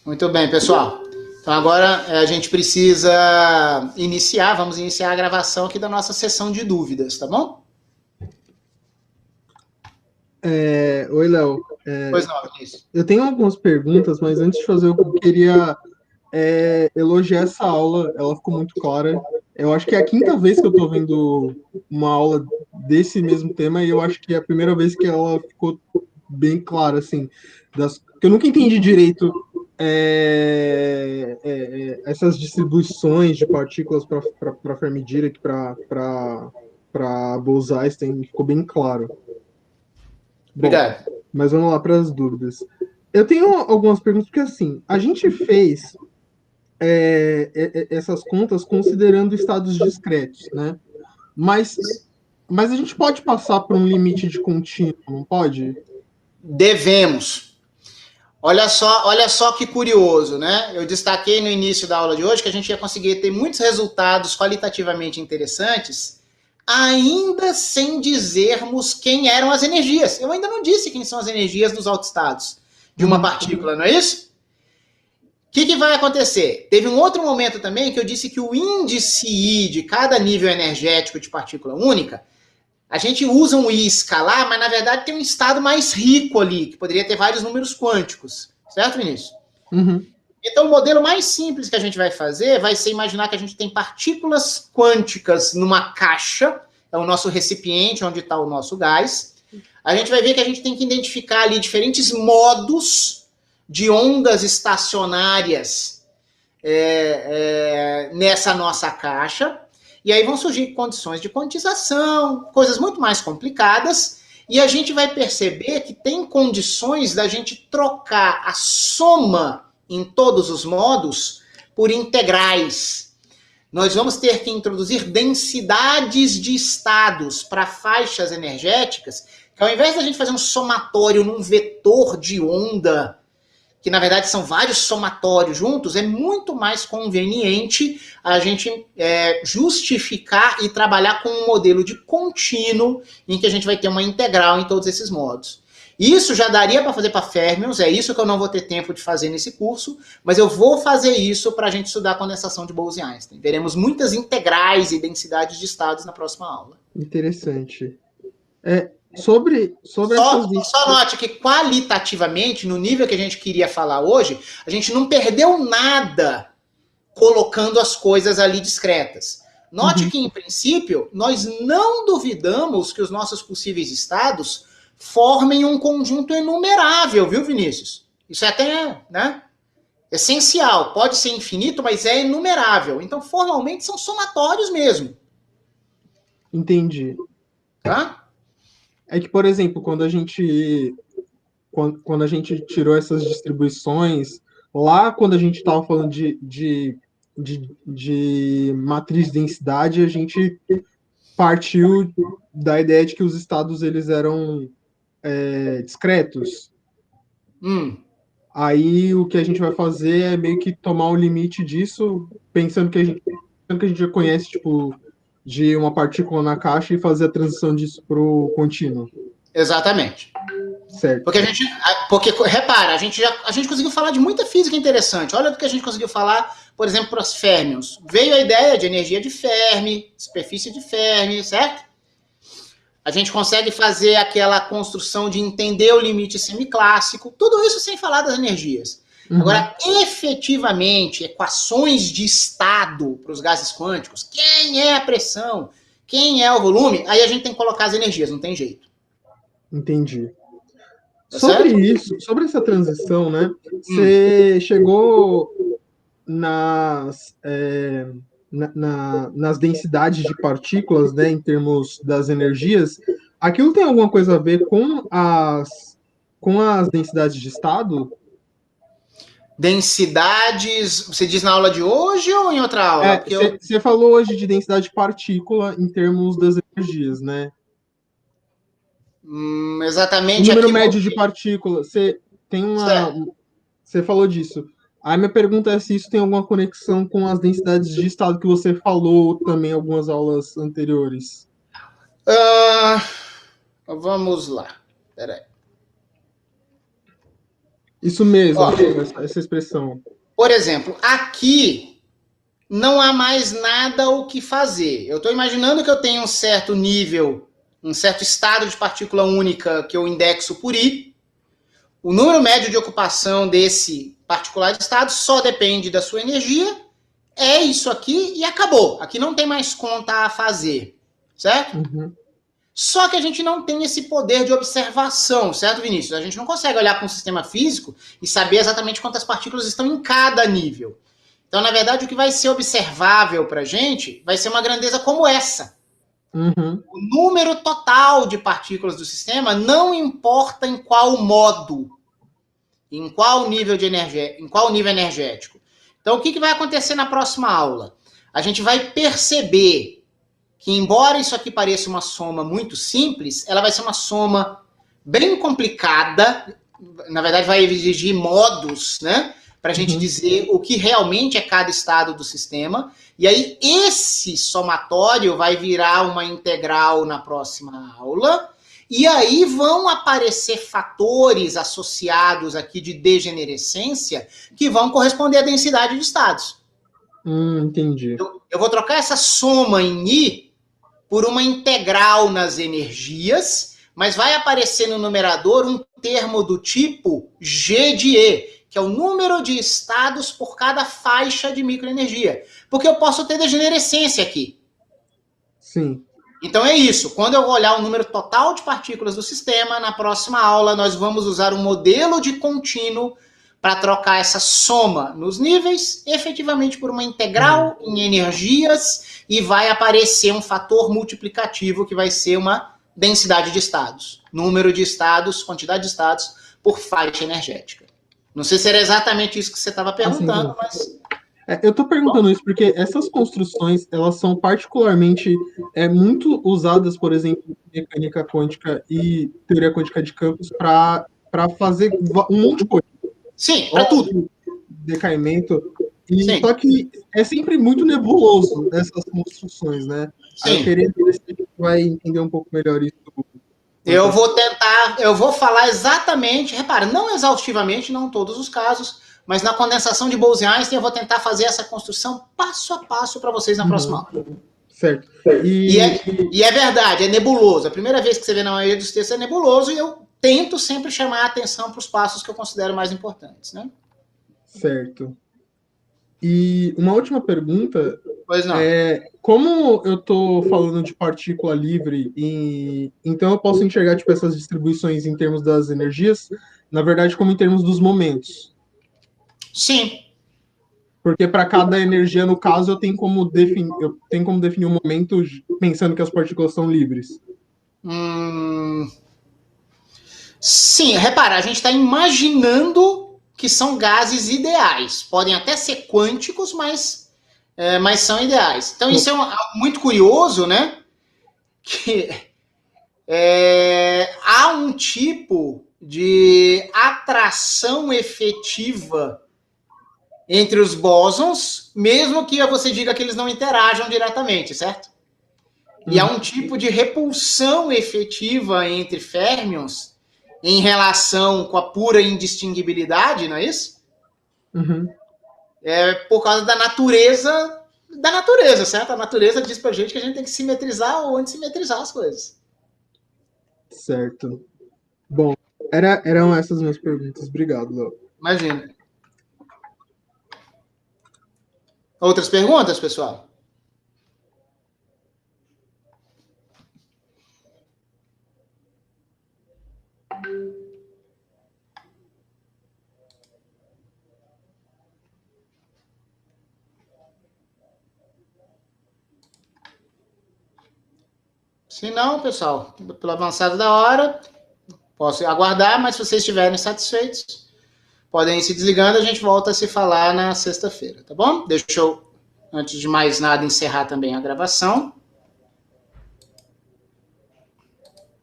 Muito bem, pessoal. Então agora a gente precisa vamos iniciar a gravação aqui da nossa sessão de dúvidas, tá bom? Oi, Léo. Pois não, Vinícius. Eu tenho algumas perguntas, mas antes de fazer, eu queria elogiar essa aula. Ela ficou muito clara. Eu acho que é a quinta vez que eu estou vendo uma aula desse mesmo tema e eu acho que é a primeira vez que ela ficou bem clara, assim. Que eu nunca entendi direito essas distribuições de partículas para Fermi-Dirac, para Bose-Einstein, ficou bem claro. Bom, Obrigado. mas vamos lá para as dúvidas. Eu tenho algumas perguntas, porque assim, a gente fez essas contas considerando estados discretos, né? Mas, mas a gente pode passar por um limite de contínuo, não pode? Devemos. Olha só que curioso, né? Eu destaquei no início da aula de hoje que a gente ia conseguir ter muitos resultados qualitativamente interessantes, ainda sem dizermos quem eram as energias. Eu ainda não disse quem são as energias dos autoestados de uma Uhum. partícula, não é isso? O que vai acontecer? Teve um outro momento também que eu disse que o índice I de cada nível energético de partícula única, a gente usa um I escalar, mas na verdade tem um estado mais rico ali, que poderia ter vários números quânticos. Certo, Vinícius? Uhum. Então, o modelo mais simples que a gente vai fazer vai ser imaginar que a gente tem partículas quânticas numa caixa, é o nosso recipiente onde está o nosso gás. A gente vai ver que a gente tem que identificar ali diferentes modos de ondas estacionárias nessa nossa caixa. E aí vão surgir condições de quantização, coisas muito mais complicadas, e a gente vai perceber que tem condições da gente trocar a soma em todos os modos por integrais. Nós vamos ter que introduzir densidades de estados para faixas energéticas, que ao invés da gente fazer um somatório num vetor de onda, que na verdade são vários somatórios juntos, é muito mais conveniente a gente justificar e trabalhar com um modelo de contínuo em que a gente vai ter uma integral em todos esses modos. Isso já daria para fazer para férmions, é isso que eu não vou ter tempo de fazer nesse curso, mas eu vou fazer isso para a gente estudar a condensação de Bose-Einstein. Veremos muitas integrais e densidades de estados na próxima aula. Interessante. Sobre essas. Só note que qualitativamente, no nível que a gente queria falar hoje, a gente não perdeu nada colocando as coisas ali discretas. Note Uhum. que, em princípio, nós não duvidamos que os nossos possíveis estados formem um conjunto enumerável, viu, Vinícius? Isso é até, né, essencial. Pode ser infinito, mas é enumerável. Então, formalmente, são somatórios mesmo. Entendi. Tá? É que, por exemplo, quando a gente tirou essas distribuições, lá quando a gente estava falando de matriz de densidade, a gente partiu da ideia de que os estados eles eram discretos. Aí o que a gente vai fazer é meio que tomar o limite disso, pensando que a gente já conhece, tipo, de uma partícula na caixa e fazer a transição disso para o contínuo. Exatamente. Certo. Porque repara, a gente conseguiu falar de muita física interessante. Olha do que a gente conseguiu falar, por exemplo, para os férmions. Veio a ideia de energia de Fermi, superfície de Fermi, certo? A gente consegue fazer aquela construção de entender o limite semiclássico, tudo isso sem falar das energias. Uhum. Agora, efetivamente, equações de estado para os gases quânticos, quem é a pressão, quem é o volume, aí a gente tem que colocar as energias, não tem jeito. Entendi. Tá Sobre certo? isso, sobre essa transição, né? Você chegou nas densidades de partículas, né, em termos das energias. Aquilo tem alguma coisa a ver com as densidades de estado? Densidades, você diz na aula de hoje ou em outra aula? Porque eu. Você falou hoje de densidade de partícula em termos das energias, né? O Exatamente número aqui. médio de partículas, você tem uma. Certo. Você falou disso. Aí minha pergunta é se isso tem alguma conexão com as densidades de estado que você falou também em algumas aulas anteriores. Vamos lá. Peraí. Isso mesmo, Ó, essa expressão. por exemplo, aqui não há mais nada o que fazer. Eu estou imaginando que eu tenho um certo nível, um certo estado de partícula única que eu indexo por I. O número médio de ocupação desse particular estado só depende da sua energia. É isso aqui e acabou. Aqui não tem mais conta a fazer, certo? Uhum. Só que a gente não tem esse poder de observação, certo, Vinícius? A gente não consegue olhar para um sistema físico e saber exatamente quantas partículas estão em cada nível. Então, na verdade, o que vai ser observável para a gente vai ser uma grandeza como essa. Uhum. O número total de partículas do sistema não importa em qual modo, em qual nível de energia, em qual nível energético. Então, o que vai acontecer na próxima aula? A gente vai perceber que, embora isso aqui pareça uma soma muito simples, ela vai ser uma soma bem complicada. Na verdade, vai exigir modos, né? Para a gente dizer o que realmente é cada estado do sistema. E aí, esse somatório vai virar uma integral na próxima aula. E aí vão aparecer fatores associados aqui de degenerescência que vão corresponder à densidade de estados. Entendi. Eu vou trocar essa soma em I por uma integral nas energias, mas vai aparecer no numerador um termo do tipo G de E, que é o número de estados por cada faixa de microenergia. Porque eu posso ter degenerescência aqui. Sim. Então é isso. Quando eu olhar o número total de partículas do sistema, na próxima aula nós vamos usar um modelo de contínuo para trocar essa soma nos níveis, efetivamente por uma integral em energias, e vai aparecer um fator multiplicativo que vai ser uma densidade de estados. Número de estados, quantidade de estados por faixa energética. Não sei se era exatamente isso que você estava perguntando, mas... Eu estou perguntando isso porque essas construções, elas são particularmente muito usadas, por exemplo, em mecânica quântica e teoria quântica de campos para fazer um monte de coisa. Sim, para tudo. Decaimento. E só que é sempre muito nebuloso essas construções, né? Sim. Aí eu queria ver se a gente vai entender um pouco melhor isso. Eu vou falar exatamente, repara, não exaustivamente, não em todos os casos, mas na condensação de Bose-Einstein eu vou tentar fazer essa construção passo a passo para vocês na próxima aula. Certo. E é verdade, é nebuloso. A primeira vez que você vê na maioria dos textos é nebuloso e eu tento sempre chamar a atenção para os passos que eu considero mais importantes, né? Certo. E uma última pergunta. Pois não. Como eu estou falando de partícula livre, então eu posso enxergar tipo, essas distribuições em termos das energias, na verdade, como em termos dos momentos. Sim. Porque para cada energia, no caso, eu tenho como definir um momento pensando que as partículas são livres. Sim, repara, a gente está imaginando que são gases ideais. Podem até ser quânticos, mas são ideais. Então, isso é algo muito curioso, né? Que há um tipo de atração efetiva entre os bósons, mesmo que você diga que eles não interajam diretamente, certo? E há um tipo de repulsão efetiva entre férmions em relação com a pura indistinguibilidade, não é isso? Por causa da natureza, certo? A natureza diz pra gente que a gente tem que simetrizar ou antissimetrizar as coisas. Certo. Bom, eram essas minhas perguntas. Obrigado, Léo. Imagina. Outras perguntas, pessoal? Se não, pessoal, pelo avançado da hora, posso aguardar, mas se vocês estiverem satisfeitos, podem ir se desligando, a gente volta a se falar na sexta-feira, tá bom? Deixa eu, antes de mais nada, encerrar também a gravação.